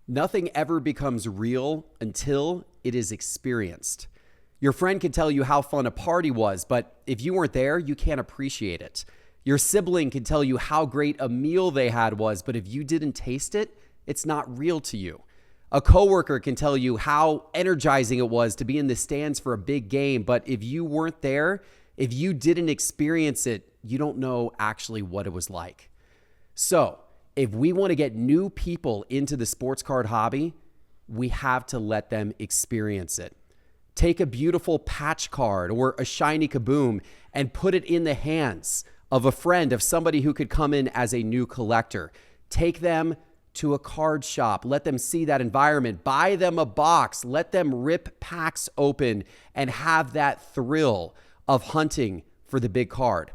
Nothing ever becomes real until it is experienced. Your friend can tell you how fun a party was, but if you weren't there, you can't appreciate it. Your sibling can tell you how great a meal they had was, but if you didn't taste it, it's not real to you. A coworker can tell you how energizing it was to be in the stands for a big game, but if you weren't there, if you didn't experience it, you don't know actually what it was like. So, if we want to get new people into the sports card hobby, we have to let them experience it. Take a beautiful patch card or a shiny kaboom and put it in the hands of a friend, of somebody who could come in as a new collector. Take them to a card shop. Let them see that environment. Buy them a box. Let them rip packs open and have that thrill of hunting for the big card.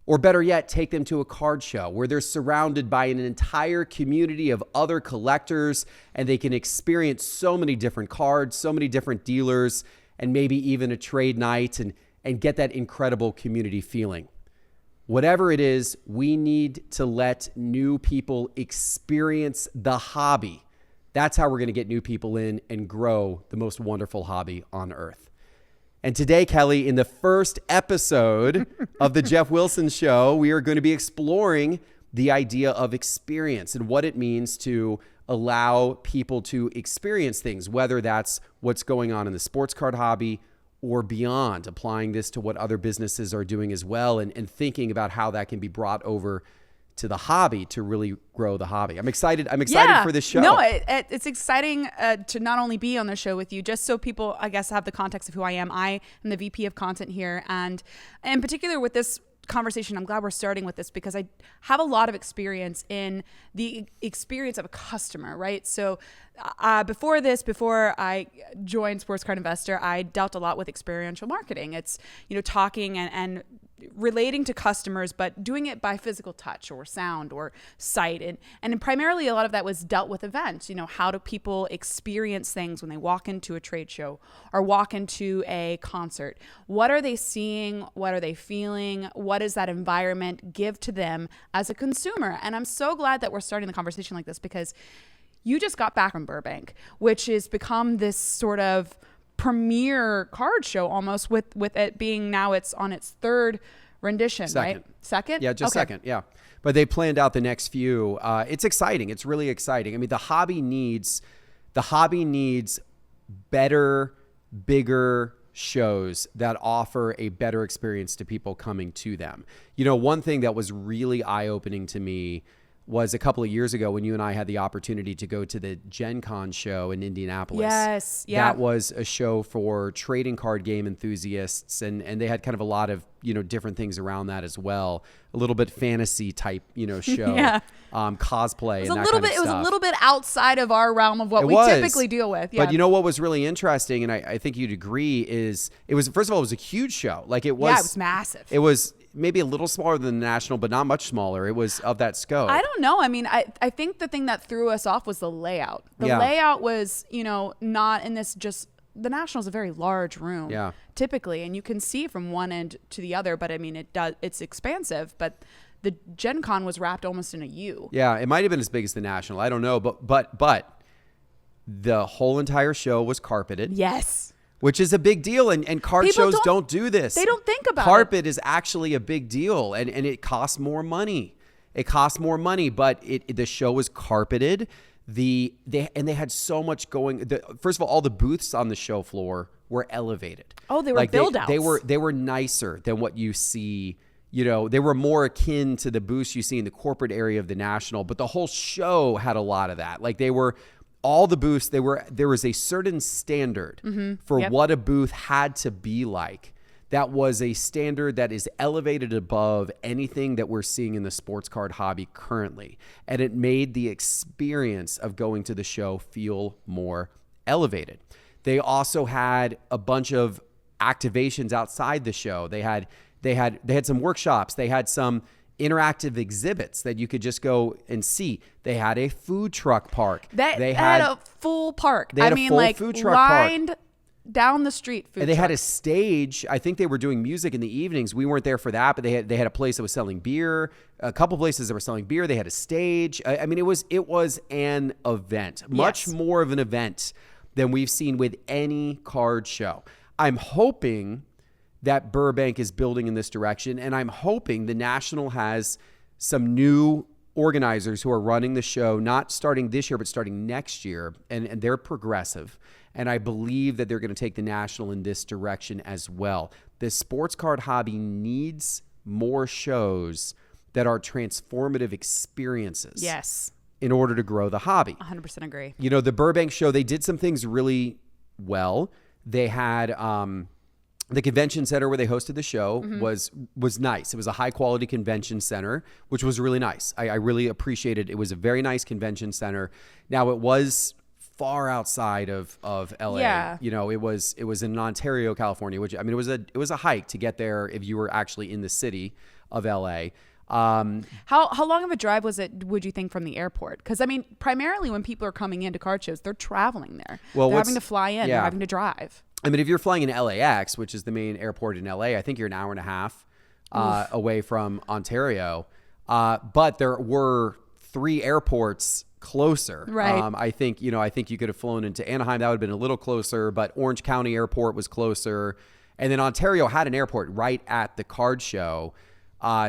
Or better yet, take them to a card show where they're surrounded by an entire community of other collectors and they can experience so many different cards, so many different dealers, and maybe even a trade night and get that incredible community feeling. Whatever it is, we need to let new people experience the hobby. That's how we're going to get new people in and grow the most wonderful hobby on earth. And today, Kelly, in the first episode of the Geoff Wilson Show, we are going to be exploring the idea of experience and what it means to allow people to experience things, whether that's what's going on in the sports card hobby or beyond, applying this to what other businesses are doing as well and thinking about how that can be brought over to the hobby to really grow the hobby. I'm excited for this show. No, it's exciting to not only be on the show with you, just so people, I guess, have the context of who I am. I am the VP of content here. And in particular with this conversation, I'm glad we're starting with this because I have a lot of experience in the experience of a customer, right? So before I joined Sports Card Investor, I dealt a lot with experiential marketing. It's, talking and relating to customers, but doing it by physical touch or sound or sight. And primarily a lot of that was dealt with events. How do people experience things when they walk into a trade show or walk into a concert? What are they seeing? What are they feeling? What does that environment give to them as a consumer? And I'm so glad that we're starting the conversation like this because you just got back from Burbank, which has become this sort of premier card show almost with it being now it's on its third rendition, right? Second? Yeah, just second. Yeah. But they planned out the next few. It's exciting. It's really exciting. I mean, the hobby needs better, bigger shows that offer a better experience to people coming to them. One thing that was really eye-opening to me was a couple of years ago when you and I had the opportunity to go to the Gen Con show in Indianapolis. Yes. Yeah. That was a show for trading card game enthusiasts. And they had kind of a lot of, different things around that as well. A little bit fantasy type, show, yeah. Cosplay. It was a little bit outside of our realm of what we typically deal with. Yeah. But what was really interesting, and I think you'd agree, is first of all, it was a huge show. Like it was. Yeah, it was massive. It was maybe a little smaller than the National, but not much smaller. It was of that scope. I don't know. I mean, I think the thing that threw us off was the layout. The layout was, not in this just... The National is a very large room, typically, and you can see from one end to the other. But I mean, it's expansive. But the Gen Con was wrapped almost in a U. Yeah, it might have been as big as the National. I don't know, but the whole entire show was carpeted. Yes, which is a big deal, and card shows don't do this. They don't think about Carpet is actually a big deal, and it costs more money. It costs more money, but the show was carpeted. They had so much going. First of all the booths on the show floor were elevated. Oh, they were build-outs. They were nicer than what you see. They were more akin to the booths you see in the corporate area of the National. But the whole show had a lot of that. Like all the booths. There was a certain standard for what a booth had to be like. That was a standard that is elevated above anything that we're seeing in the sports card hobby currently. And it made the experience of going to the show feel more elevated. They also had a bunch of activations outside the show. They had some workshops. They had some interactive exhibits that you could just go and see. They had a food truck park. They had a full park. They had a full food truck park. down the street food And they had a trucks. stage. I think they were doing music in the evenings. We weren't there for that, but they had a place that was selling beer. A couple places that were selling beer. They had a stage. I mean, it was an event, much more of an event than we've seen with any card show. I'm hoping that Burbank is building in this direction, and I'm hoping the National has some new organizers who are running the show, not starting this year, but starting next year, and they're progressive. And I believe that they're going to take the National in this direction as well. The sports card hobby needs more shows that are transformative experiences. Yes. In order to grow the hobby. 100% agree. You know, the Burbank show, they did some things really well. They had the convention center where they hosted the show was nice. It was a high quality convention center, which was really nice. I really appreciated it. It was a very nice convention center. Now it was far outside of LA. Yeah. You know, it was in Ontario, California, which, I mean, it was a hike to get there if you were actually in the city of LA. How long of a drive was it, would you think, from the airport? Because, I mean, primarily when people are coming into card shows, they're traveling there. They're having to fly in. They're having to drive. I mean, if you're flying in LAX, which is the main airport in LA, I think you're an hour and a half away from Ontario. But there were 3 airports closer. Right. I think you could have flown into Anaheim. That would have been a little closer, but Orange County Airport was closer. And then Ontario had an airport right at the card show.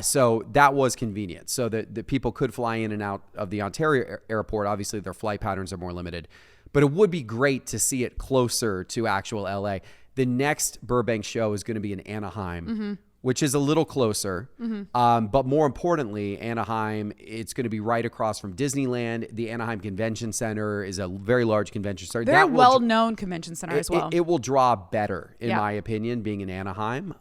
So that was convenient. So that people could fly in and out of the Ontario airport. Obviously, their flight patterns are more limited. But it would be great to see it closer to actual LA. The next Burbank show is going to be in Anaheim, which is a little closer. But more importantly, Anaheim, it's going to be right across from Disneyland. The Anaheim Convention Center is a very large convention center. Very well-known convention center as well. It will draw better, in my opinion, being in Anaheim.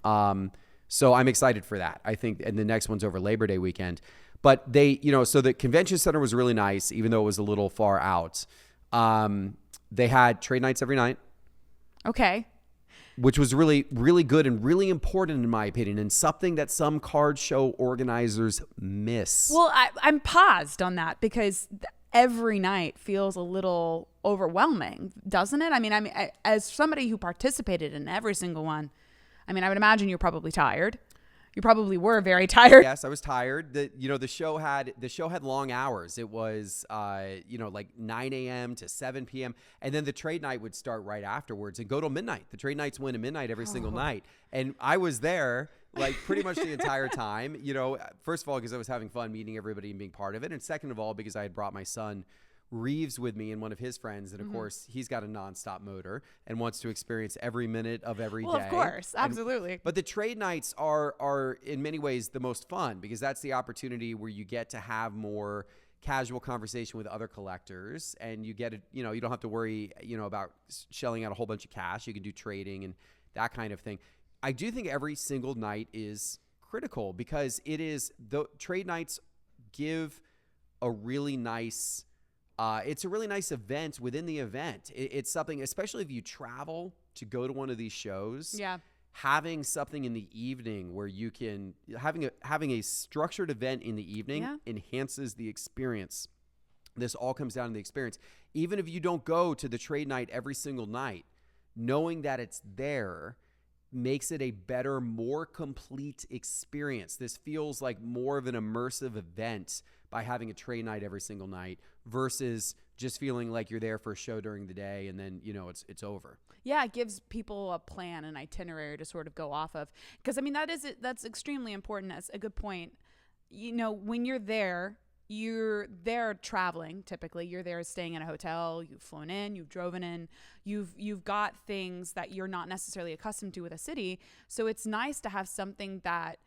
So I'm excited for that. I think, and the next one's over Labor Day weekend. But so the convention center was really nice, even though it was a little far out. They had trade nights every night. Okay. Which was really, really good and really important in my opinion, and something that some card show organizers miss. Well, I'm paused on that because every night feels a little overwhelming, doesn't it? I mean, as somebody who participated in every single one, I mean, I would imagine you're probably tired. You probably were very tired. Yes, I was tired. The show had long hours. It was like 9 a.m. to 7 p.m. And then the trade night would start right afterwards and go till midnight. The trade nights went to midnight every single night. And I was there like pretty much the entire time. You know, first of all, because I was having fun meeting everybody and being part of it. And second of all, because I had brought my son Reeves with me and one of his friends. And of course, he's got a nonstop motor and wants to experience every minute of every day. Well, of course. Absolutely. But the trade nights are in many ways the most fun because that's the opportunity where you get to have more casual conversation with other collectors and you get you don't have to worry, about shelling out a whole bunch of cash. You can do trading and that kind of thing. I do think every single night is critical because the trade nights give a really nice it's a really nice event within the event. It's something, especially if you travel to go to one of these shows. Yeah. Having something in the evening where you can having a structured event in the evening enhances the experience. This all comes down to the experience. Even if you don't go to the trade night every single night, knowing that it's there makes it a better, more complete experience. This feels like more of an immersive event by having a trade night every single night versus just feeling like you're there for a show during the day and then, it's over. Yeah, it gives people a plan, an itinerary to sort of go off of. Because, I mean, that's extremely important. That's a good point. When you're there traveling, typically. You're there staying in a hotel. You've flown in. You've driven in. You've got things that you're not necessarily accustomed to with a city. So it's nice to have something that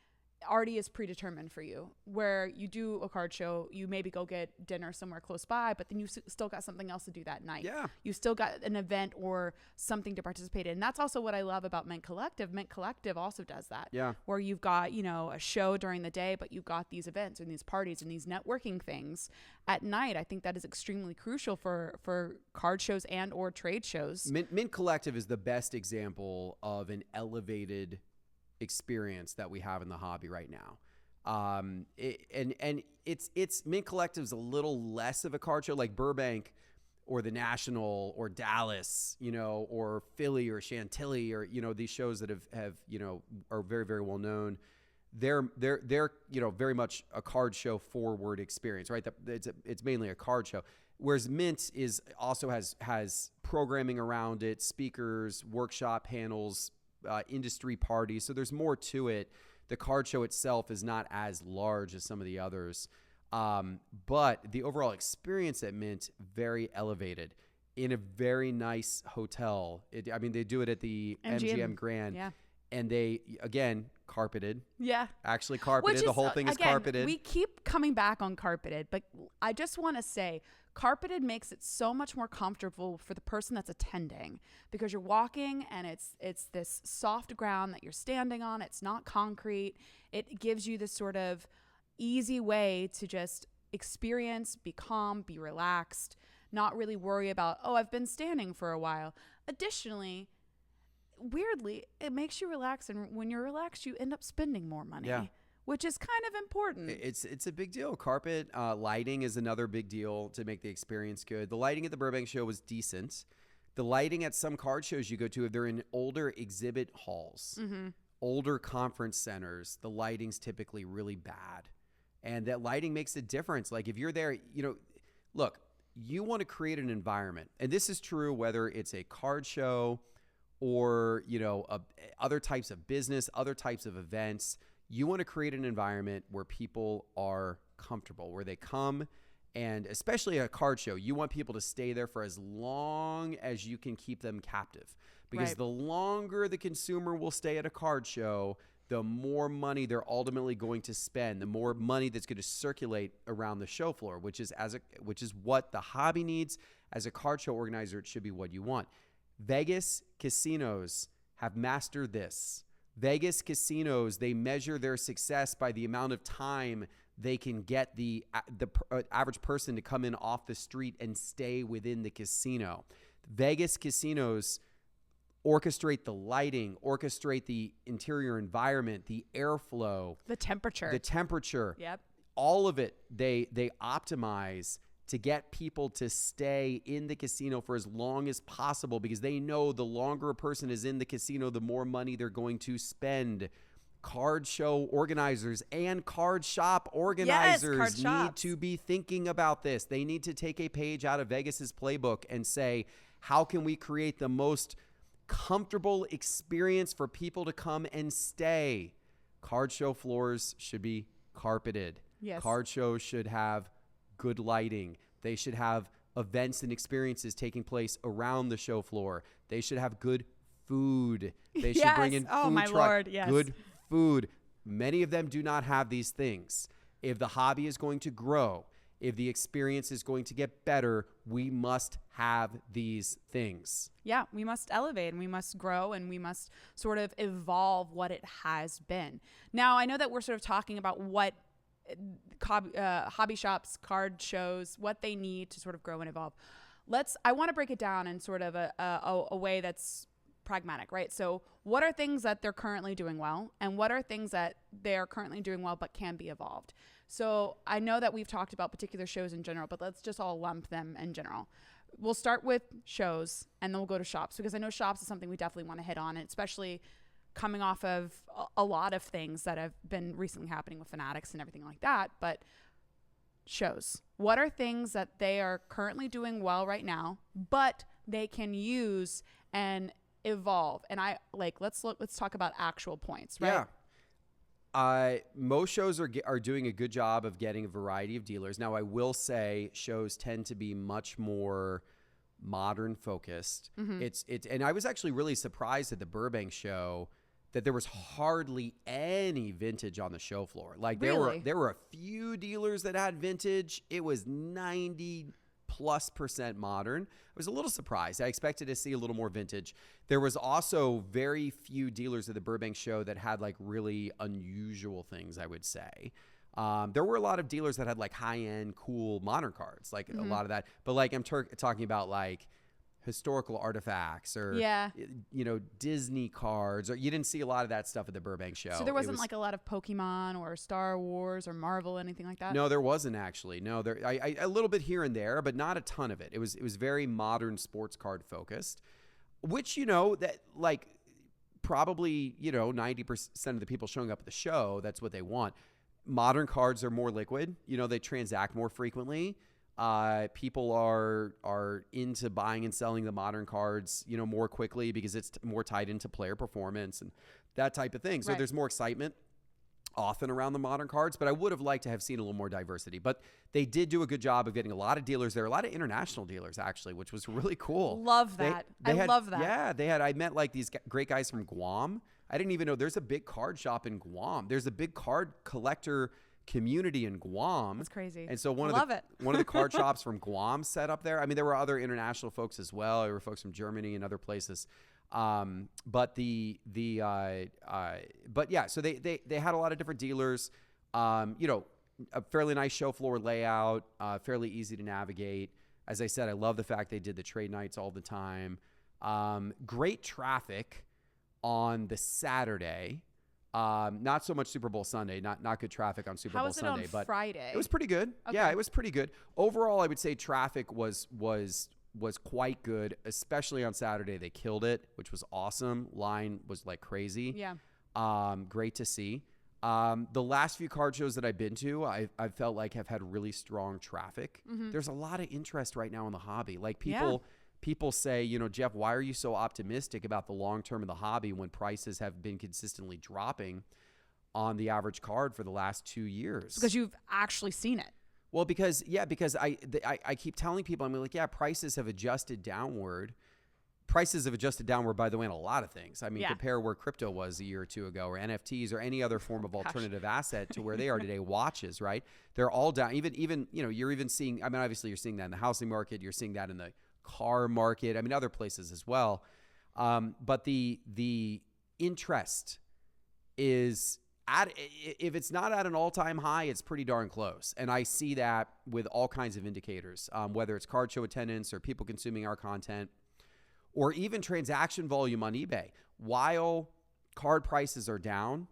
already is predetermined for you, where you do a card show, you maybe go get dinner somewhere close by, but then you still got something else to do that night. Yeah. You still got an event or something to participate in. And that's also what I love about Mint Collective. Mint Collective also does that. Yeah. Where you've got, a show during the day, but you've got these events and these parties and these networking things at night. I think that is extremely crucial for card shows and or trade shows. Mint Collective is the best example of an elevated experience that we have in the hobby right now. It's Mint Collective's a little less of a card show. Like Burbank or the National or Dallas, or Philly or Chantilly, or, these shows that have, are very, very well known. They're very much a card show forward experience, right? It's mainly a card show. Whereas Mint also has programming around it, speakers, workshop panels, industry parties. So there's more to it. The card show itself is not as large as some of the others. But the overall experience at Mint, very elevated in a very nice hotel. They do it at the MGM Grand. Yeah. And they, again, carpeted. Yeah. Actually carpeted. The whole thing is carpeted. We keep coming back on carpeted, but I just want to say carpeted makes it so much more comfortable for the person that's attending, because you're walking and it's this soft ground that you're standing on. It's not concrete. It gives you this sort of easy way to just experience, be calm, be relaxed, not really worry about, I've been standing for a while. Additionally, weirdly, it makes you relax, and when you're relaxed, you end up spending more money, which is kind of important. It's a big deal. Carpet lighting is another big deal to make the experience good. The lighting at the Burbank show was decent. The lighting at some card shows you go to, if they're in older exhibit halls, older conference centers, the lighting's typically really bad. And that lighting makes a difference. Like if you're there, look, you want to create an environment. And this is true whether it's a card show or, other types of business, other types of events. You want to create an environment where people are comfortable, where they come, and especially a card show, you want people to stay there for as long as you can keep them captive. Because the longer the consumer will stay at a card show, the more money they're ultimately going to spend, the more money that's going to circulate around the show floor, which is what the hobby needs. As a card show organizer, it should be what you want. Vegas casinos have mastered this. Vegas casinos, they measure their success by the amount of time they can get the average person to come in off the street and stay within the casino. Vegas casinos orchestrate the lighting, orchestrate the interior environment, the airflow, the temperature. Yep. All of it, they optimize to get people to stay in the casino for as long as possible, because they know the longer a person is in the casino, the more money they're going to spend. Card show organizers and card shop organizers need to be thinking about this. They need to take a page out of Vegas's playbook and say, how can we create the most comfortable experience for people to come and stay? Card show floors should be carpeted. Yes. Card shows should have good lighting. They should have events and experiences taking place around the show floor. They should have good food. They should bring in food truck, good food. Many of them do not have these things. If the hobby is going to grow, if the experience is going to get better, we must have these things. Yeah, we must elevate and we must grow and we must sort of evolve what it has been. Now, I know that we're sort of talking about what hobby shops, card shows, what they need to sort of grow and evolve. I want to break it down in sort of a way that's pragmatic, right? So what are things that they're currently doing well, and what are things that they're currently doing well but can be evolved? So I know that we've talked about particular shows in general, but let's just all lump them in general. We'll start with shows and then we'll go to shops, because I know shops is something we definitely want to hit on, and especially coming off of a lot of things that have been recently happening with Fanatics and everything like that. But shows, what are things that they are currently doing well right now, but they can use and evolve? And let's talk about actual points, right? Yeah. Most shows are doing a good job of getting a variety of dealers. Now, I will say shows tend to be much more modern focused. Mm-hmm. And I was actually really surprised at the Burbank show that there was hardly any vintage on the show floor. Like really? there were a few dealers that had vintage. It was 90+% modern. I was a little surprised. I expected to see a little more vintage. There was also very few dealers at the Burbank show that had like really unusual things, I would say. There were a lot of dealers that had like high-end, cool, modern cards, like a lot of that. But like I'm talking about like historical artifacts or, Yeah. Disney cards, or you didn't see a lot of that stuff at the Burbank show. So there wasn't like a lot of Pokemon or Star Wars or Marvel, anything like that? No, there wasn't actually. No, a little bit here and there, but not a ton of it. It was very modern sports card focused, which, that like probably, 90% of the people showing up at the show, that's what they want. Modern cards are more liquid. They transact more frequently. People are into buying and selling the modern cards, more quickly because it's more tied into player performance and that type of thing. So Right. there's more excitement often around the modern cards, but I would have liked to have seen a little more diversity. But they did do a good job of getting a lot of dealers there, a lot of international dealers actually, which was really cool. Love that. I love that. Yeah, I met like these great guys from Guam. I didn't even know there's a big card shop in Guam. There's a big card collector community in Guam. That's crazy. And so one Love of the card shops from Guam set up there. I mean, there were other international folks as well. There were folks from Germany and other places. But yeah, so they had a lot of different dealers. A fairly nice show floor layout, fairly easy to navigate. As I said, I love the fact they did the trade nights all the time. Great traffic on the Saturday. Not so much Super Bowl Sunday, not good traffic on Super Bowl Sunday, on but Friday? It was pretty good. Okay. Yeah, it was pretty good. Overall, I would say traffic was quite good, especially on Saturday. They killed it, which was awesome. Line was like crazy. Yeah. Great to see. The last few card shows that I've been to, I felt like have had really strong traffic. Mm-hmm. There's a lot of interest right now in the hobby. Like people say, Geoff, why are you so optimistic about the long term of the hobby when prices have been consistently dropping on the average card for the last 2 years? Because you've actually seen it. Well, because I keep telling people, prices have adjusted downward. Prices have adjusted downward, by the way, in a lot of things. I mean, Yeah. compare where crypto was a year or two ago, or NFTs, or any other form of alternative asset to where they are today. Watches, right? They're all down. Even you're even seeing. I mean, obviously, you're seeing that in the housing market. You're seeing that in the car market. I mean, other places as well. But the interest is if it's not at an all-time high, it's pretty darn close. And I see that with all kinds of indicators, whether it's card show attendance or people consuming our content, or even transaction volume on eBay. While card prices are down,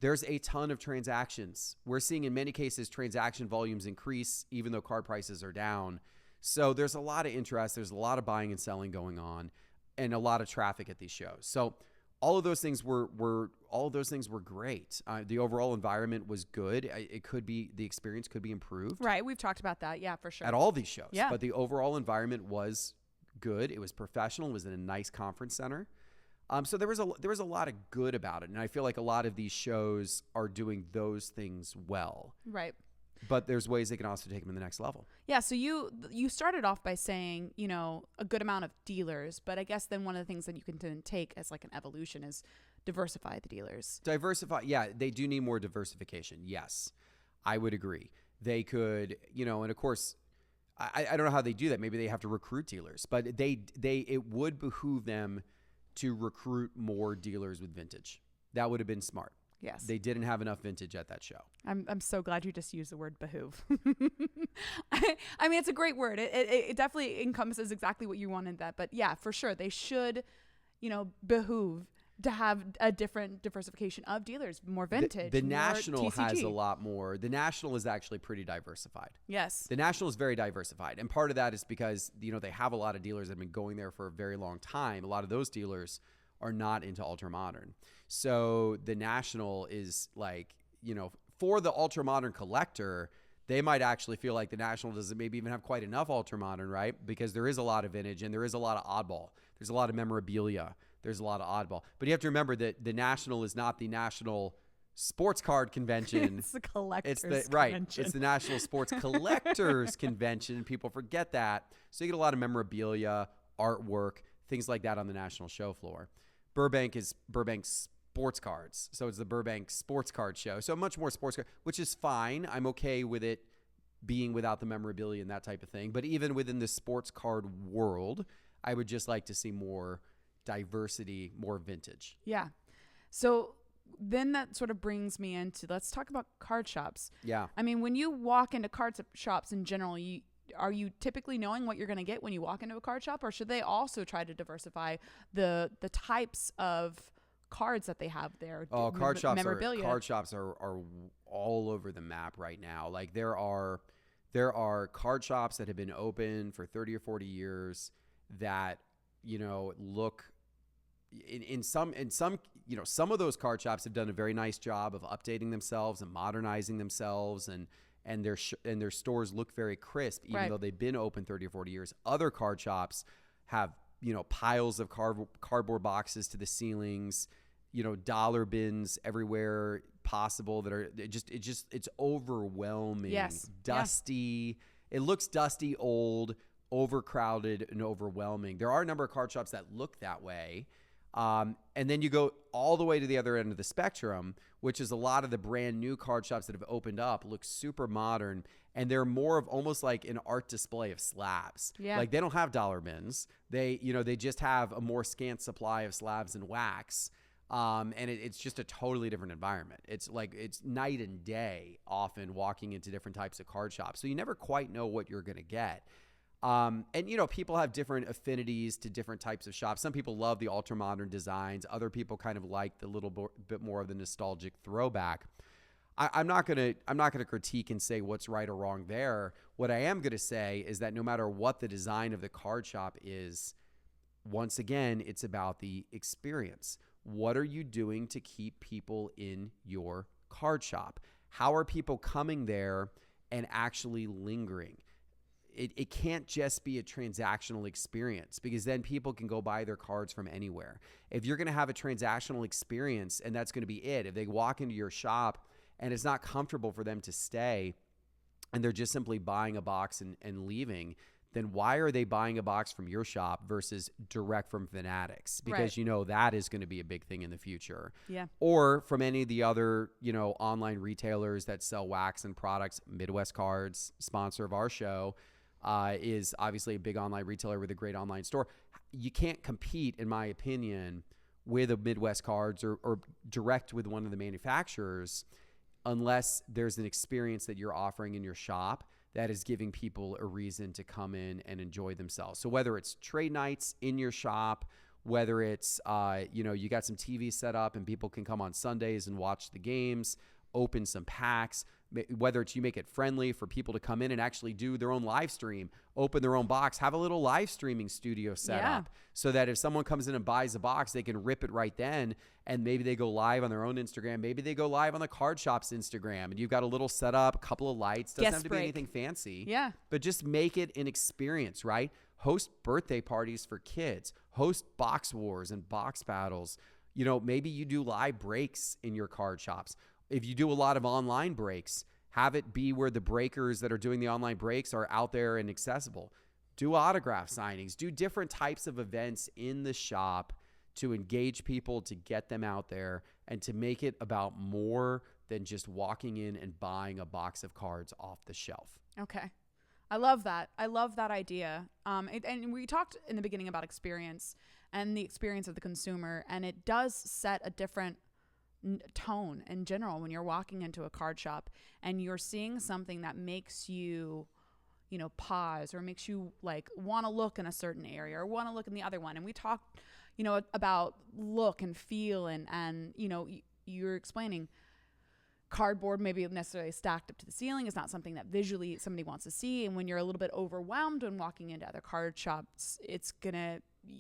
there's a ton of transactions. We're seeing in many cases transaction volumes increase even though card prices are down. So there's a lot of interest. There's a lot of buying and selling going on, and a lot of traffic at these shows. So all of those things were great. The overall environment was good. The experience could be improved. Right. We've talked about that. Yeah, for sure. At all these shows. Yeah. But the overall environment was good. It was professional. It was in a nice conference center. So there was a lot of good about it. And I feel like a lot of these shows are doing those things well. Right. But there's ways they can also take them to the next level. Yeah, so you started off by saying, a good amount of dealers, but I guess then one of the things that you can then take as like an evolution is diversify the dealers. Diversify, yeah, they do need more diversification. Yes, I would agree. They could, and of course, I don't know how they do that. Maybe they have to recruit dealers, but it would behoove them to recruit more dealers with vintage. That would have been smart. Yes. They didn't have enough vintage at that show. I'm so glad you just used the word behoove. I mean, it's a great word. It definitely encompasses exactly what you wanted that. But yeah, for sure. They should, behoove to have a different diversification of dealers, more vintage. The more National TCG. has a lot more. The National is actually pretty diversified. Yes. The National is very diversified. And part of that is because, they have a lot of dealers that have been going there for a very long time. A lot of those dealers are not into ultra modern. So the National is like, for the ultra modern collector, they might actually feel like the National doesn't maybe even have quite enough ultra modern, right? Because there is a lot of vintage and there is a lot of oddball. There's a lot of memorabilia. There's a lot of oddball. But you have to remember that the National is not the National Sports Card Convention. It's the collectors convention. Right. It's the National Sports Collectors Convention. People forget that. So you get a lot of memorabilia, artwork, things like that on the National show floor. Burbank is Burbank Sports Cards. So it's the Burbank Sports Card Show. So much more sports card, which is fine. I'm okay with it being without the memorabilia and that type of thing. But even within the sports card world, I would just like to see more diversity, more vintage. Yeah. So then that sort of brings me into, let's talk about card shops. Yeah. I mean, when you walk into card shops in general, are you typically knowing what you're going to get when you walk into a card shop, or should they also try to diversify the types of cards that they have there? Oh, card shops are all over the map right now. Like there are card shops that have been open for 30 or 40 years that, look in some, some of those card shops have done a very nice job of updating themselves and modernizing themselves, and their stores look very crisp, even though they've been open 30 or 40 years. Other card shops have, piles of cardboard boxes to the ceilings, dollar bins everywhere possible that are it's overwhelming. Yes. Dusty. Yeah. It looks dusty, old, overcrowded, and overwhelming. There are a number of card shops that look that way. And then you go all the way to the other end of the spectrum, which is a lot of the brand new card shops that have opened up look super modern, and they're more of almost like an art display of slabs. Yeah. Like they don't have dollar bins. They just have a more scant supply of slabs and wax. And it's just a totally different environment. It's night and day often walking into different types of card shops. So you never quite know what you're going to get. And people have different affinities to different types of shops. Some people love the ultra modern designs. Other people kind of like the little bit more of the nostalgic throwback. I'm not gonna critique and say what's right or wrong there. What I am gonna say is that no matter what the design of the card shop is, once again, it's about the experience. What are you doing to keep people in your card shop? How are people coming there and actually lingering? It can't just be a transactional experience, because then people can go buy their cards from anywhere. If you're going to have a transactional experience and that's going to be it, if they walk into your shop and it's not comfortable for them to stay and they're just simply buying a box and leaving, then why are they buying a box from your shop versus direct from Fanatics? Because that is going to be a big thing in the future. Yeah. Or from any of the other, online retailers that sell wax and products. Midwest Cards, sponsor of our show, is obviously a big online retailer with a great online store. You can't compete, in my opinion, with a Midwest Cards or direct with one of the manufacturers unless there's an experience that you're offering in your shop that is giving people a reason to come in and enjoy themselves. So whether it's trade nights in your shop, whether it's, you got some TV set up and people can come on Sundays and watch the games, open some packs, whether it's you make it friendly for people to come in and actually do their own live stream, open their own box, have a little live streaming studio set up so that if someone comes in and buys a box, they can rip it right then. And maybe they go live on their own Instagram. Maybe they go live on the card shop's Instagram, and you've got a little setup, a couple of lights. Doesn't have to be anything fancy. Yeah. But just make it an experience, right? Host birthday parties for kids, host box wars and box battles. Maybe you do live breaks in your card shops. If you do a lot of online breaks, have it be where the breakers that are doing the online breaks are out there and accessible. Do autograph signings, do different types of events in the shop to engage people, to get them out there, and to make it about more than just walking in and buying a box of cards off the shelf. Okay. I love that. I love that idea. And we talked in the beginning about experience and the experience of the consumer, and it does set a different tone in general when you're walking into a card shop and you're seeing something that makes you pause, or makes you like want to look in a certain area or want to look in the other one. And we talked about look and feel, and you're explaining cardboard maybe necessarily stacked up to the ceiling is not something that visually somebody wants to see. And when you're a little bit overwhelmed when walking into other card shops,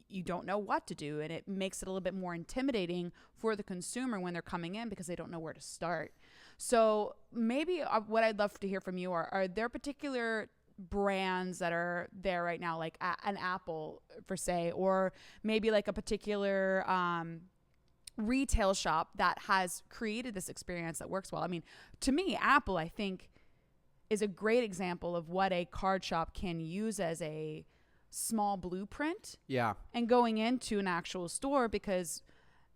you don't know what to do, and it makes it a little bit more intimidating for the consumer when they're coming in because they don't know where to start. So maybe what I'd love to hear from you are there particular brands that are there right now, like an Apple per se, or maybe like a particular retail shop that has created this experience that works well? I mean, to me, Apple, I think, is a great example of what a card shop can use as a small blueprint. Yeah. And going into an actual store, because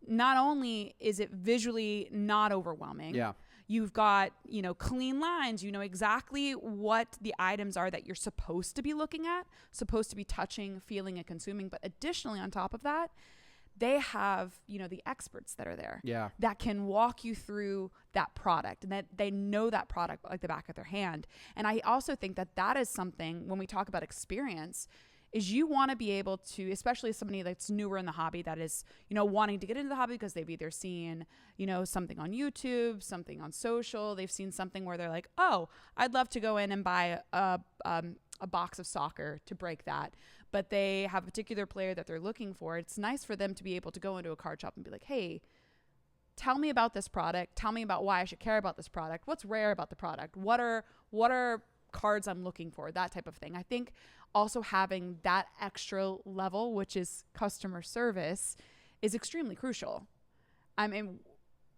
not only is it visually not overwhelming, you've got, clean lines, exactly what the items are that you're supposed to be looking at, supposed to be touching, feeling, and consuming. But additionally, on top of that, they have, the experts that are there Yeah. that can walk you through that product and that they know that product like the back of their hand. And I also think that that is something when we talk about experience is you want to be able to, especially as somebody that's newer in the hobby that is, wanting to get into the hobby because they've either seen, something on YouTube, something on social, they've seen something where they're like, oh, I'd love to go in and buy a box of soccer to break that, but they have a particular player that they're looking for. It's nice for them to be able to go into a card shop and be like, hey, tell me about this product. Tell me about why I should care about this product. What's rare about the product? What are cards I'm looking for? That type of thing. I think also having that extra level, which is customer service, is extremely crucial. I mean,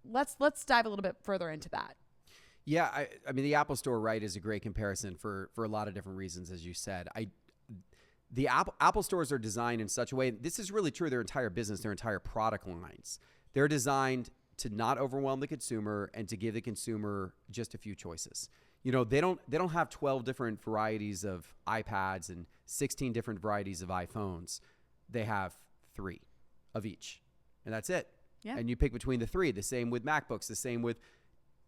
let's dive a little bit further into that. Yeah, I mean, the Apple Store, right, is a great comparison for a lot of different reasons, as you said. The Apple stores are designed in such a way, this is really true, their entire business, their entire product lines. They're designed to not overwhelm the consumer and to give the consumer just a few choices. They don't have 12 different varieties of iPads and 16 different varieties of iPhones. They have 3 of each, and that's it. Yeah. And you pick between the 3. The same with MacBooks, the same with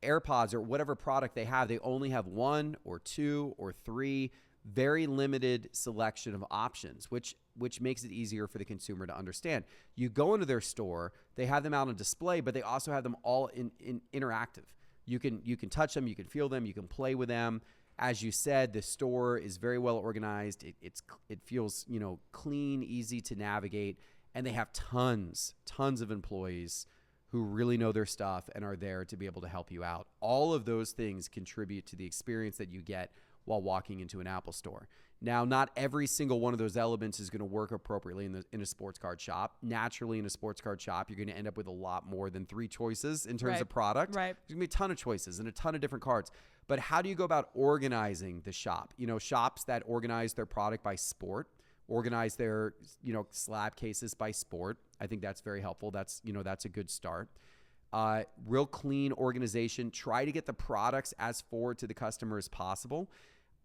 AirPods or whatever product they have. They only have 1 or 2 or 3, very limited selection of options, which makes it easier for the consumer to understand. You go into their store, they have them out on display, but they also have them all in interactive. You can touch them, you can feel them, you can play with them. As you said, the store is very well organized. It feels, clean, easy to navigate, and they have tons of employees who really know their stuff and are there to be able to help you out. All of those things contribute to the experience that you get while walking into an Apple store. Now, not every single one of those elements is going to work appropriately in a sports card shop. Naturally, in a sports card shop, you're going to end up with a lot more than 3 choices in terms of product. Right. There's going to be a ton of choices and a ton of different cards. But how do you go about organizing the shop? Shops that organize their product by sport, organize their, slab cases by sport. I think that's very helpful. That's a good start. Real clean organization. Try to get the products as forward to the customer as possible.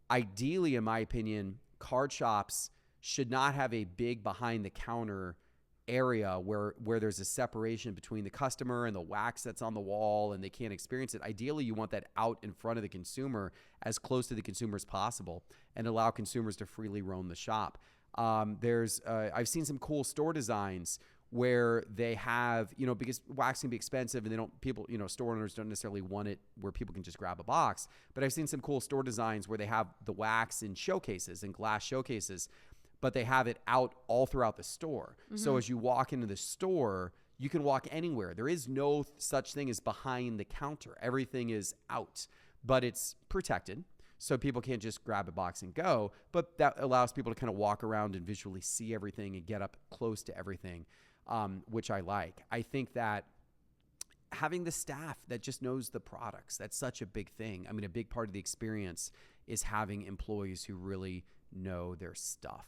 Ideally, in my opinion, card shops should not have a big behind the counter area where there's a separation between the customer and the wax that's on the wall and they can't experience it. Ideally, you want that out in front of the consumer, as close to the consumer as possible, and allow consumers to freely roam the shop. I've seen some cool store designs where they have, because wax can be expensive and store owners don't necessarily want it where people can just grab a box. But I've seen some cool store designs where they have the wax in showcases and glass showcases, but they have it out all throughout the store. Mm-hmm. So as you walk into the store, you can walk anywhere. There is no such thing as behind the counter. Everything is out, but it's protected. So people can't just grab a box and go, but that allows people to kind of walk around and visually see everything and get up close to everything. Which I like. I think that having the staff that just knows the products, that's such a big thing. I mean, a big part of the experience is having employees who really know their stuff.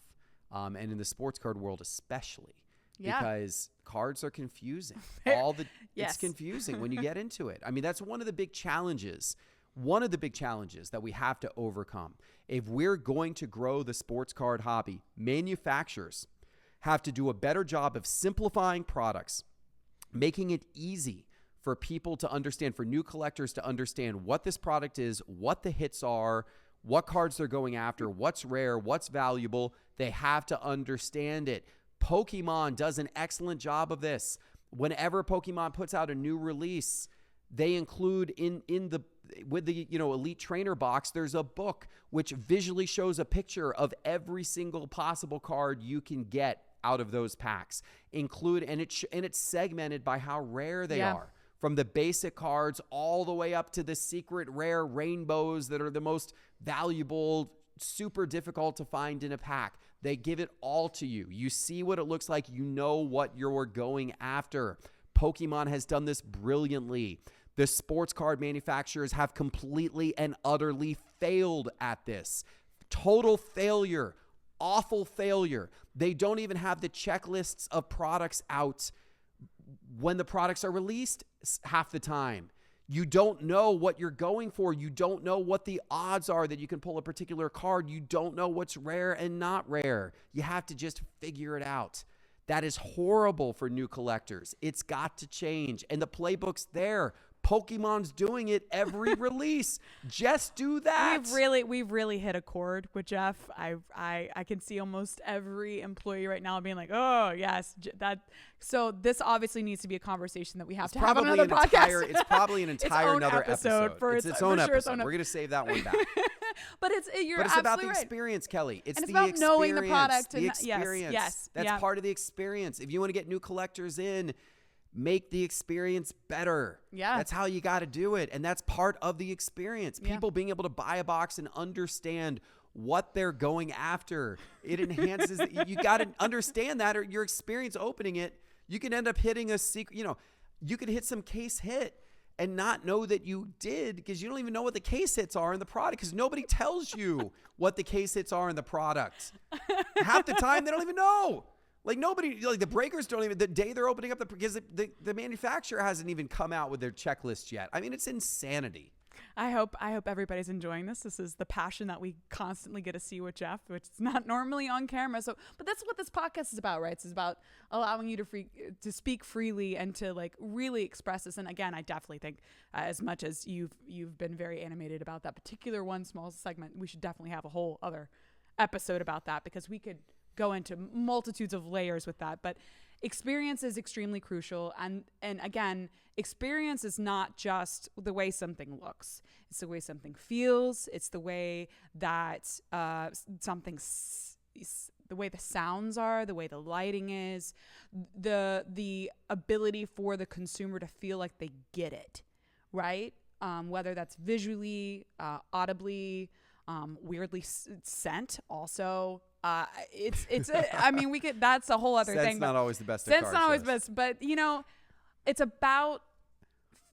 And in the sports card world especially, because cards are confusing. Yes. It's confusing when you get into it. I mean, that's one of the big challenges. One of the big challenges that we have to overcome. If we're going to grow the sports card hobby, manufacturers have to do a better job of simplifying products, making it easy for people to understand, for new collectors to understand what this product is, what the hits are, what cards they're going after, what's rare, what's valuable. They have to understand it. Pokemon does an excellent job of this. Whenever Pokemon puts out a new release, they include with the Elite Trainer box, there's a book which visually shows a picture of every single possible card you can get out of those packs. And it's segmented by how rare they are. From the basic cards all the way up to the secret rare rainbows that are the most valuable, super difficult to find in a pack. They give it all to you. You see what it looks like. You know what you're going after. Pokemon has done this brilliantly. The sports card manufacturers have completely and utterly failed at this. Total failure. Awful failure. They don't even have the checklists of products out when the products are released half the time. You don't know what you're going for. You don't know what the odds are that you can pull a particular card. You don't know what's rare and not rare. You have to just figure it out. That is horrible for new collectors. It's got to change. And the playbook's there. Pokemon's doing it every release. Just do that. We've really hit a chord with Geoff. I can see almost every employee right now being like, oh yes, that. So this obviously needs to be a conversation that we have to have on another podcast. It's probably an entire another episode. It's its own episode. We're gonna save that one back. But it's about the experience, Kelly. It's about knowing the product. The experience. Yes. That's part of the experience. If you want to get new collectors in, make the experience better. Yeah. That's how you got to do it. And that's part of the experience. People being able to buy a box and understand what they're going after. It enhances, you got to understand that, or your experience opening it, you can end up hitting a secret, you could hit some case hit and not know that you did, because you don't even know what the case hits are in the product, because nobody tells you what the case hits are in the product. Half the time, they don't even know. Like nobody, like the breakers don't even, the day they're opening up because the manufacturer hasn't even come out with their checklist yet. I mean, it's insanity. I hope everybody's enjoying this. This is the passion that we constantly get to see with Geoff, which is not normally on camera. So, but that's what this podcast is about, right? It's about allowing you to speak freely and to like really express this. And again, I definitely think as much as you've been very animated about that particular one small segment, we should definitely have a whole other episode about that, because we could go into multitudes of layers with that. But experience is extremely crucial. And again, experience is not just the way something looks. It's the way something feels. It's the way that the way the sounds are, the way the lighting is, the ability for the consumer to feel like they get it, right? Whether that's visually, audibly, weirdly scent also. I mean, we could, that's a whole other thing. Scent's not always the best. Scent's not always the best, but it's about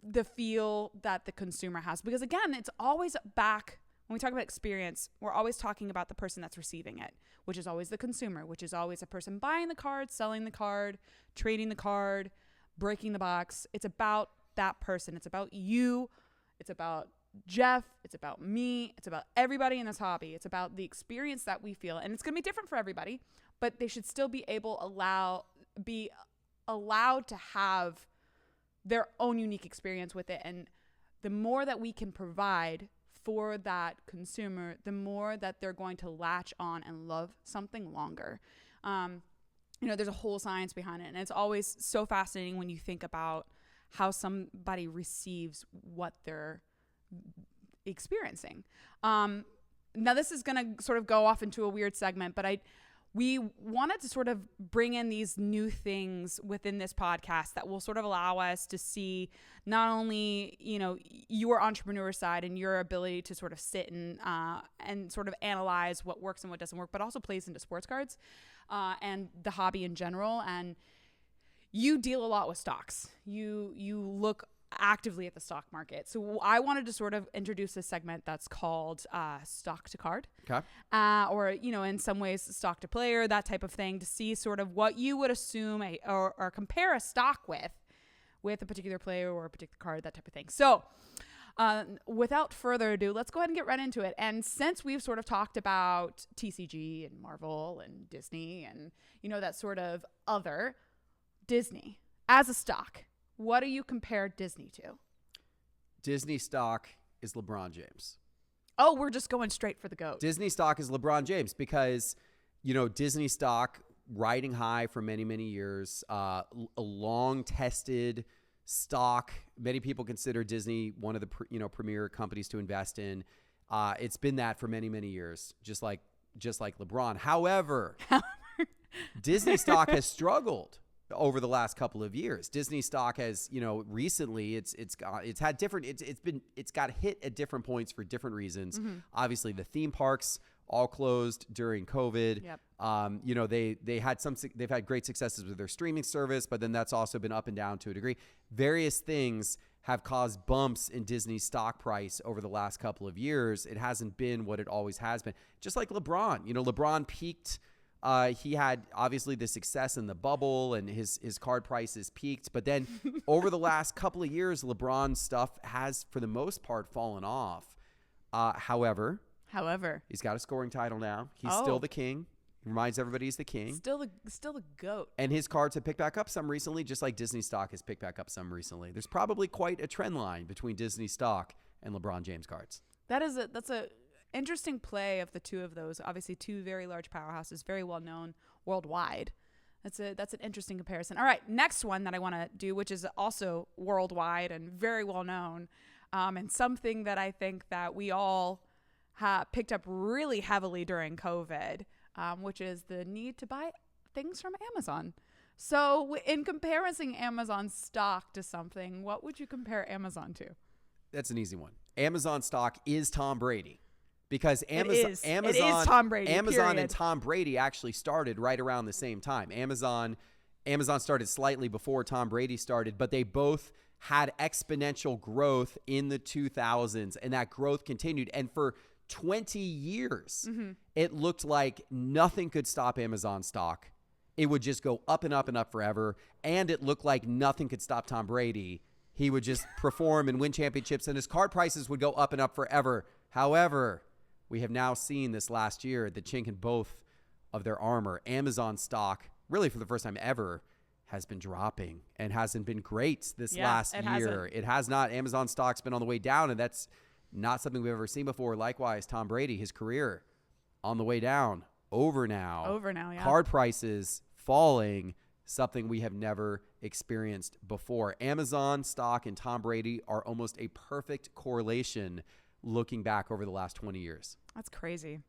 the feel that the consumer has, because again, it's always back. When we talk about experience, we're always talking about the person that's receiving it, which is always the consumer, which is always a person buying the card, selling the card, trading the card, breaking the box. It's about that person. It's about you. It's about Geoff, it's about me, it's about everybody in this hobby. It's about the experience that we feel, and it's going to be different for everybody, but they should still be allowed to have their own unique experience with it. And the more that we can provide for that consumer, the more that they're going to latch on and love something longer. There's a whole science behind it, and it's always so fascinating when you think about how somebody receives what they're experiencing. Now this is going to sort of go off into a weird segment, but we wanted to sort of bring in these new things within this podcast that will sort of allow us to see not only, your entrepreneur side and your ability to sort of sit and sort of analyze what works and what doesn't work, but also plays into sports cards, and the hobby in general. And you deal a lot with stocks. You look actively at the stock market. So I wanted to sort of introduce a segment that's called stock to card. Okay. Or, in some ways stock to player, that type of thing, to see sort of what you would assume or compare a stock with a particular player or a particular card, that type of thing. So without further ado, let's go ahead and get right into it. And since we've sort of talked about TCG and Marvel and Disney and, that sort of other, Disney as a stock, what do you compare Disney to? Disney stock is LeBron James. Oh, we're just going straight for the GOAT. Disney stock is LeBron James because, Disney stock riding high for many, many years, a long tested stock. Many people consider Disney one of the, premier companies to invest in. It's been that for many, many years, just like LeBron. However, Disney stock has struggled over the last couple of years. Disney stock has, recently it's got hit at different points for different reasons. Mm-hmm. Obviously the theme parks all closed during COVID. Yep. They've had great successes with their streaming service, but then that's also been up and down to a degree. Various things have caused bumps in Disney's stock price over the last couple of years. It hasn't been what it always has been. Just like LeBron, LeBron peaked. He had obviously the success in the bubble and his card prices peaked. But then over the last couple of years, LeBron's stuff has, for the most part, fallen off. However, he's got a scoring title now. He's still the king. Reminds everybody he's the king. Still the GOAT. And his cards have picked back up some recently, just like Disney stock has picked back up some recently. There's probably quite a trend line between Disney stock and LeBron James cards. That's a interesting play of the two of those. Obviously, two very large powerhouses, very well known worldwide. That's an interesting comparison. All right, next one that I want to do, which is also worldwide and very well known, and something that I think that we all picked up really heavily during COVID, which is the need to buy things from Amazon. So in comparison Amazon stock to something, what would you compare Amazon to? That's an easy one. Amazon stock is Tom Brady. Because Amazon it is Tom Brady, Amazon period. and Tom Brady actually started right around the same time. Amazon started slightly before Tom Brady started, but they both had exponential growth in the 2000s, and that growth continued. And for 20 years, it looked like nothing could stop Amazon stock. It would just go up and up and up forever, and it looked like nothing could stop Tom Brady. He would just perform and win championships, and his card prices would go up and up forever. However, we have now seen this last year the chink in both of their armor. Amazon stock, really for the first time ever, has been dropping and hasn't been great this last year. Hasn't. It has not. Amazon stock's been on the way down, and that's not something we've ever seen before. Likewise, Tom Brady, his career on the way down. Over now, yeah. Card prices falling, something we have never experienced before. Amazon stock and Tom Brady are almost a perfect correlation looking back over the last 20 years. That's crazy.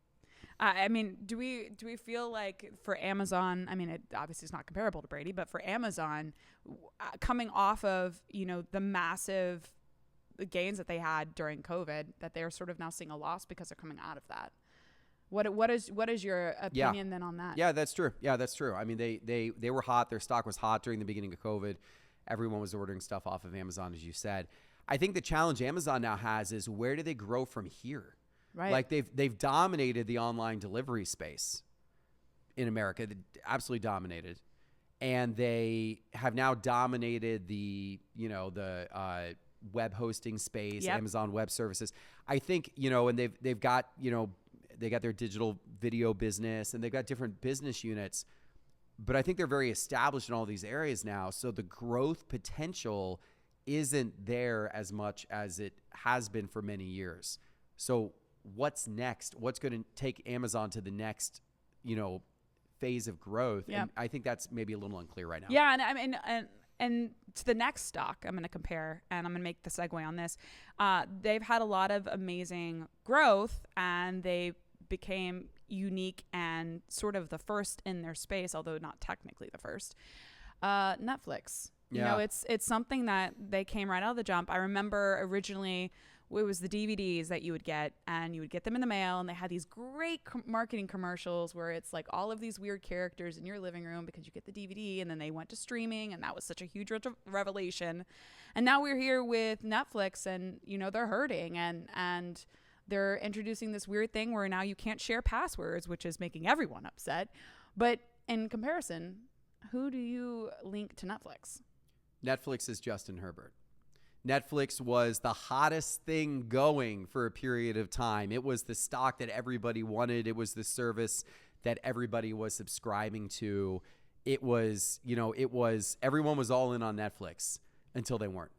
I mean, do we feel like for Amazon, I mean, it obviously is not comparable to Brady, but for Amazon, coming off of, the massive gains that they had during COVID, that they're sort of now seeing a loss because they're coming out of that. What is your opinion then on that? Yeah, that's true. I mean, they were hot. Their stock was hot during the beginning of COVID. Everyone was ordering stuff off of Amazon, as you said. I think the challenge Amazon now has is where do they grow from here? Right. Like they've dominated the online delivery space in America. They absolutely dominated. And they have now dominated the web hosting space, Yep. Amazon Web Services. I think, and they've got, they got their digital video business and they've got different business units, but I think they're very established in all these areas now. So the growth potential isn't there as much as it has been for many years. So what's next? What's going to take Amazon to the next, phase of growth? Yeah. And I think that's maybe a little unclear right now. Yeah. And I mean, and to the next stock, I'm going to compare, and I'm going to make the segue on this. They've had a lot of amazing growth, and they became unique and sort of the first in their space, although not technically the first. Netflix. Yeah. It's something that they came right out of the jump. I remember originally it was the DVDs that you would get, and you would get them in the mail, and they had these great marketing commercials where it's like all of these weird characters in your living room because you get the DVD, and then they went to streaming, and that was such a huge revelation. And now we're here with Netflix, and they're hurting, and they're introducing this weird thing where now you can't share passwords, which is making everyone upset. But in comparison, who do you link to Netflix? Netflix is Justin Herbert. Netflix was the hottest thing going for a period of time. It was the stock that everybody wanted. It was the service that everybody was subscribing to. It was, everyone was all in on Netflix until they weren't.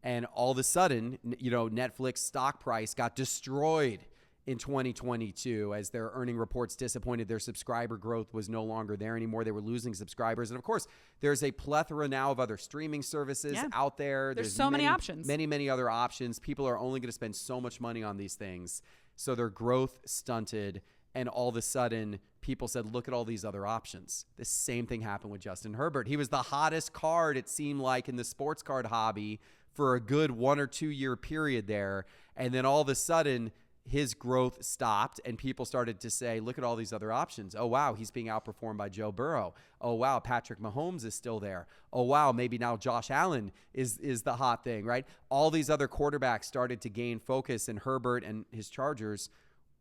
And all of a sudden, Netflix stock price got destroyed in 2022 as their earning reports disappointed. Their subscriber growth was no longer there anymore. They were losing subscribers. And of course, there's a plethora now of other streaming services out there. There's so many options. Many other options. People are only going to spend so much money on these things. So their growth stunted. And all of a sudden, people said, look at all these other options. The same thing happened with Justin Herbert. He was the hottest card, it seemed like, in the sports card hobby for a good 1 or 2 year period there. And then all of a sudden, his growth stopped and people started to say, look at all these other options. Oh, wow, he's being outperformed by Joe Burrow. Oh, wow, Patrick Mahomes is still there. Oh, wow, maybe now Josh Allen is the hot thing, right? All these other quarterbacks started to gain focus, and Herbert and his Chargers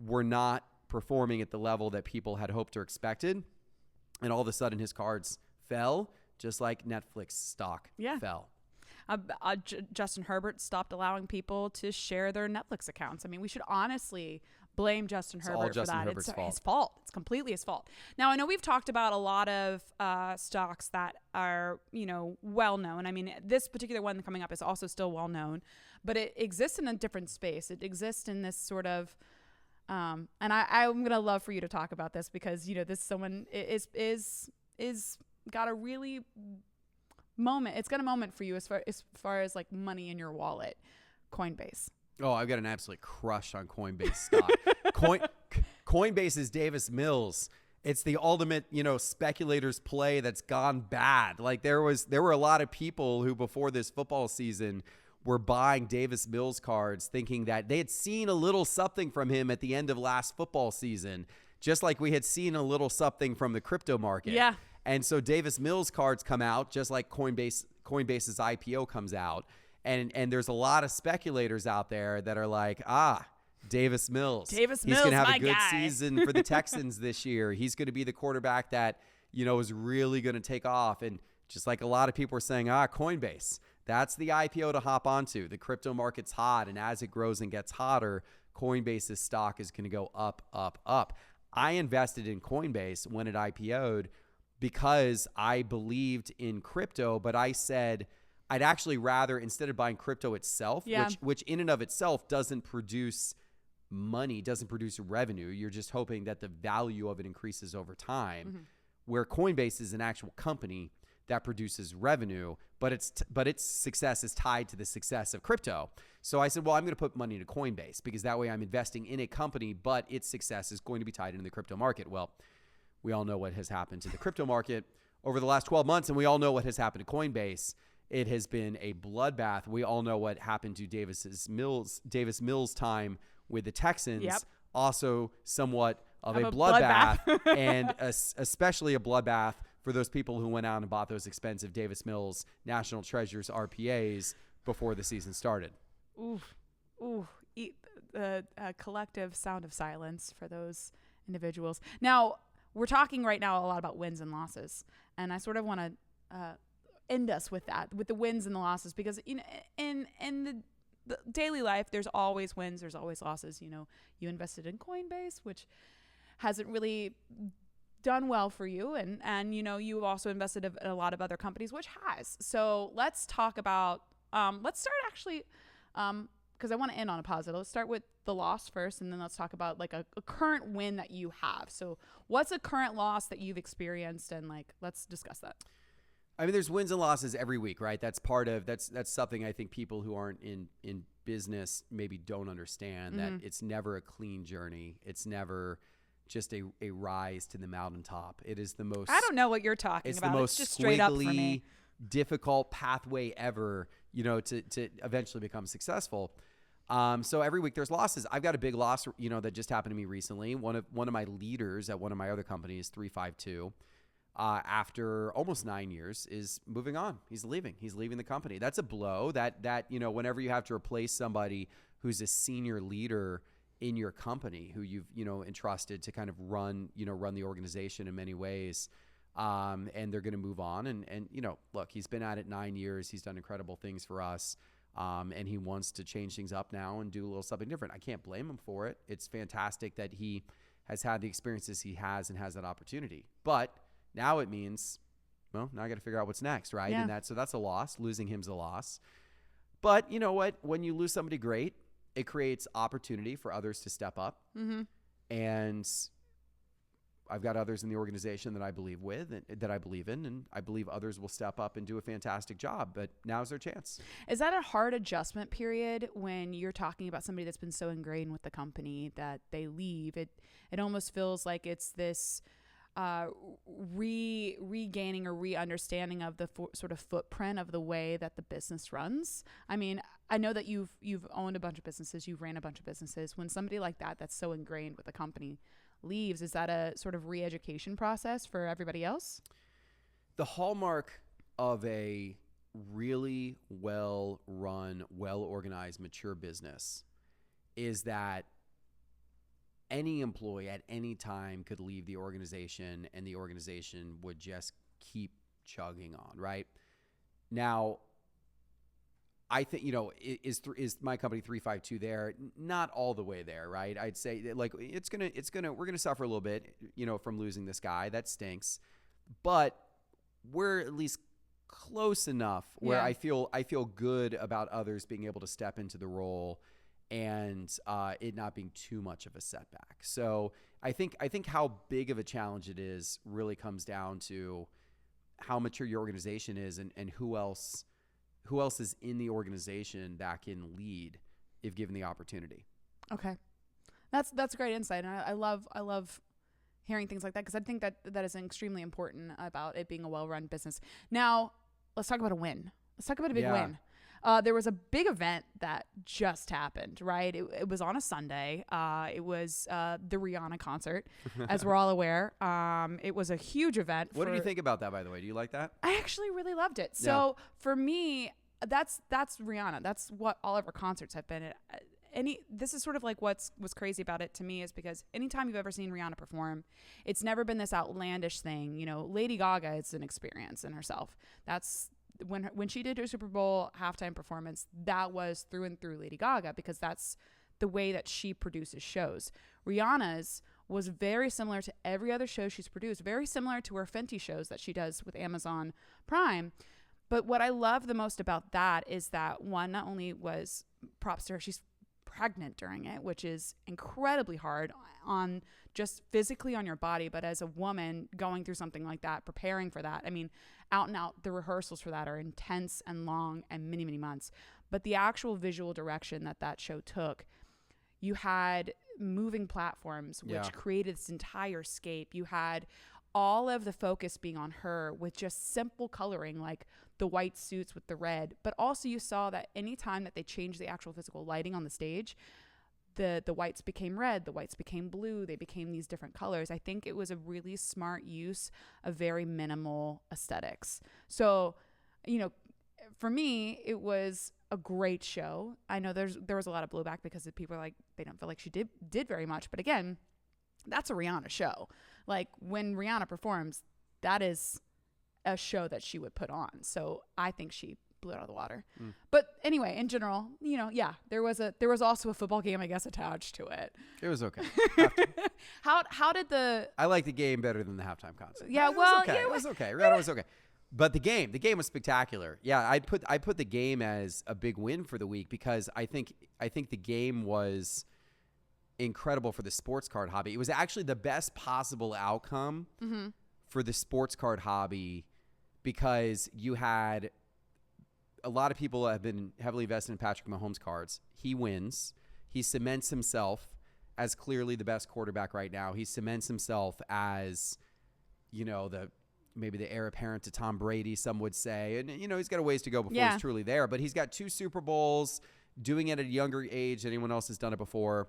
were not performing at the level that people had hoped or expected. And all of a sudden his cards fell, just like Netflix stock fell. Justin Herbert stopped allowing people to share their Netflix accounts. I mean, we should honestly blame Justin Herbert for Justin that. Herbert's It's fault. his fault. It's completely his fault. Now, I know we've talked about a lot of stocks that are, well known. I mean, this particular one coming up is also still well known, but it exists in a different space. It exists in this sort of, and I'm gonna love for you to talk about this because this someone is got a really moment. It's got a moment for you as far as like money in your wallet. Coinbase. Oh, I've got an absolute crush on Coinbase stock. Coinbase is Davis Mills. It's the ultimate, speculators play that's gone bad. Like there were a lot of people who before this football season were buying Davis Mills cards thinking that they had seen a little something from him at the end of last football season, just like we had seen a little something from the crypto market. Yeah. And so Davis Mills cards come out just like Coinbase's IPO comes out. And there's a lot of speculators out there that are like, Davis Mills. He's going to have my a good guy. season for the Texans this year. He's going to be the quarterback that, is really going to take off. And just like a lot of people are saying, Coinbase, that's the IPO to hop onto. The crypto market's hot. And as it grows and gets hotter, Coinbase's stock is going to go up, up, up. I invested in Coinbase when it IPO'd because I believed in crypto, but I said, I'd actually rather, instead of buying crypto itself, which in and of itself doesn't produce money, doesn't produce revenue. You're just hoping that the value of it increases over time. Mm-hmm. Where Coinbase is an actual company that produces revenue, but its success is tied to the success of crypto. So I said, well, I'm going to put money into Coinbase because that way I'm investing in a company, but its success is going to be tied into the crypto market. Well, we all know what has happened to the crypto market over the last 12 months, and we all know what has happened to Coinbase. It has been a bloodbath. We all know what happened to Davis Mills' time with the Texans. Yep. Also somewhat of a bloodbath and especially a bloodbath for those people who went out and bought those expensive Davis Mills National Treasures RPAs before the season started. Ooh. A collective sound of silence for those individuals. Now, we're talking right now a lot about wins and losses, and I sort of want to end us with that, with the wins and the losses, because in the daily life, there's always wins, there's always losses. You invested in Coinbase, which hasn't really done well for you, and you've also invested in a lot of other companies, which has. So let's talk about let's start actually because I want to end on a positive. Let's start with the loss first, and then let's talk about like a current win that you have. So what's a current loss that you've experienced, and let's discuss that. I mean, there's wins and losses every week, right? That's something I think people who aren't in business maybe don't understand, that it's never a clean journey. It's never just a rise to the mountaintop. It is the most, I don't know what you're talking about. The most it's just straight up for squiggly, me. difficult pathway ever, to eventually become successful. So every week there's losses. I've got a big loss, that just happened to me recently. One of my leaders at one of my other companies, 352, after almost 9 years, is moving on. He's leaving the company. That's a blow that, whenever you have to replace somebody who's a senior leader in your company, who you've, entrusted to kind of run the organization in many ways, and they're going to move on. And look, he's been at it 9 years. He's done incredible things for us. And he wants to change things up now and do a little something different. I can't blame him for it. It's fantastic that he has had the experiences he has and has that opportunity. But now it means, well, now I got to figure out what's next, right? Yeah. And so that's a loss. Losing him's a loss. But you know what? When you lose somebody great, it creates opportunity for others to step up. Mm-hmm. And I've got others in the organization that I believe in, and I believe others will step up and do a fantastic job. But now's their chance. Is that a hard adjustment period when you're talking about somebody that's been so ingrained with the company that they leave? It almost feels like it's this regaining or re-understanding of the sort of footprint of the way that the business runs. I mean, I know that you've owned a bunch of businesses, you've ran a bunch of businesses. When somebody like that's so ingrained with the company leaves, is that a sort of re-education process for everybody else? The hallmark of a really well-run, well-organized, mature business is that any employee at any time could leave the organization and the organization would just keep chugging on, right? Now, I think, is my company 352 there? Not all the way there, right? I'd say like we're gonna suffer a little bit, from losing this guy. That stinks, but we're at least close enough where I feel good about others being able to step into the role and it not being too much of a setback. So I think how big of a challenge it is really comes down to how mature your organization is and who else is in the organization that can lead if given the opportunity. Okay. That's great insight. And I love hearing things like that, because I think that is extremely important about it being a well-run business. Now, let's talk about a win. Let's talk about a big win. There was a big event that just happened, right? It was on a Sunday. It was the Rihanna concert, as we're all aware. It was a huge event. What did you think about that, by the way? Do you like that? I actually really loved it. So for me, that's Rihanna. That's what all of her concerts have been. This is sort of like what's crazy about it to me is because anytime you've ever seen Rihanna perform, it's never been this outlandish thing. Lady Gaga, it's an experience in herself. That's when she did her Super Bowl halftime performance, that was through and through Lady Gaga, because that's the way that she produces shows. Rihanna's was very similar to every other show she's produced, very similar to her Fenty shows that she does with Amazon Prime. But what I love the most about that is that, one, not only was props to her, she's pregnant during it, which is incredibly hard on just physically on your body, but as a woman going through something like that, preparing for that, I mean, out and out, the rehearsals for that are intense and long and many, many months. But the actual visual direction that show took, you had moving platforms, which created this entire scape. You had all of the focus being on her with just simple coloring, like the white suits with the red. But also you saw that anytime that they changed the actual physical lighting on the stage, the whites became red, the whites became blue, they became these different colors. I think it was a really smart use of very minimal aesthetics. So, for me, it was a great show. I know there was a lot of blowback because people are like, they don't feel like she did very much. But again, that's a Rihanna show. Like when Rihanna performs, that is a show that she would put on. So I think she blew it out of the water. But anyway, in general, there was also a football game, I guess, attached to it. It was okay. How did I like the game better than the halftime concert. Yeah, it was okay. Rihanna was okay. But the game was spectacular. Yeah, I put the game as a big win for the week because I think the game was incredible for the sports card hobby. It was actually the best possible outcome for the sports card hobby because you had a lot of people have been heavily invested in Patrick Mahomes cards. He wins. He cements himself as clearly the best quarterback right now. He cements himself as, maybe the heir apparent to Tom Brady, some would say. And, he's got a ways to go before he's truly there. But he's got 2 Super Bowls, doing it at a younger age than anyone else has done it before.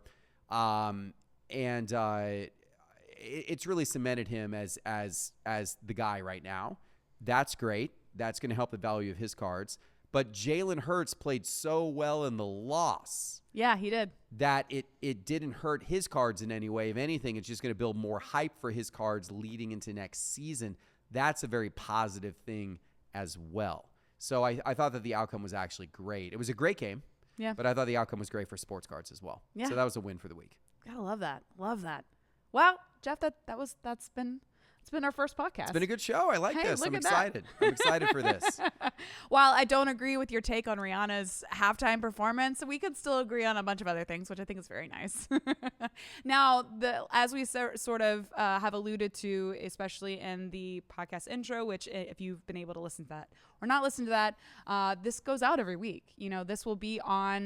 It's really cemented him as the guy right now. That's great. That's going to help the value of his cards. But Jalen Hurts played so well in the loss. Yeah, he did. That it didn't hurt his cards in any way. If anything, it's just going to build more hype for his cards leading into next season. That's a very positive thing as well. So I thought that the outcome was actually great. It was a great game. Yeah. But I thought the outcome was great for sports cards as well. Yeah. So that was a win for the week. Gotta love that. Love that. Well, Geoff, that's been our first podcast. It's been a good show. I like this. I'm excited. I'm excited for this. While I don't agree with your take on Rihanna's halftime performance, we could still agree on a bunch of other things, which I think is very nice. Now, as we sort of have alluded to, especially in the podcast intro, which if you've been able to listen to that or not listen to that, this goes out every week. This will be on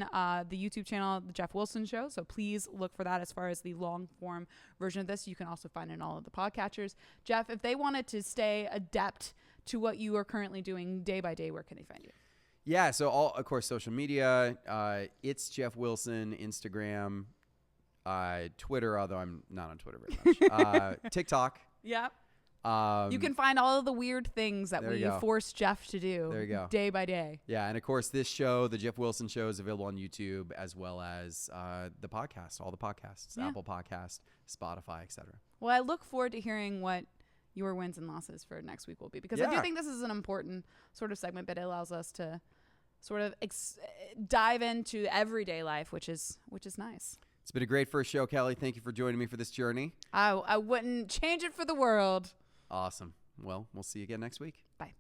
the YouTube channel, The Geoff Wilson Show. So please look for that as far as the long form version of this. You can also find it in all of the podcatchers. Geoff, if they wanted to stay adept to what you are currently doing day by day, where can they find you? Yeah, so of course, social media. It's Geoff Wilson, Instagram, Twitter, although I'm not on Twitter very much. TikTok. Yep. You can find all of the weird things that we force Geoff to do there you go. Day by day. Yeah, and of course, this show, The Geoff Wilson Show, is available on YouTube as well as the podcast, all the podcasts, Apple Podcast, Spotify, etc. Well, I look forward to hearing what your wins and losses for next week will be, because I do think this is an important sort of segment, but it allows us to sort of dive into everyday life, which is nice. It's been a great first show, Kelly. Thank you for joining me for this journey. I wouldn't change it for the world. Awesome. Well, we'll see you again next week. Bye.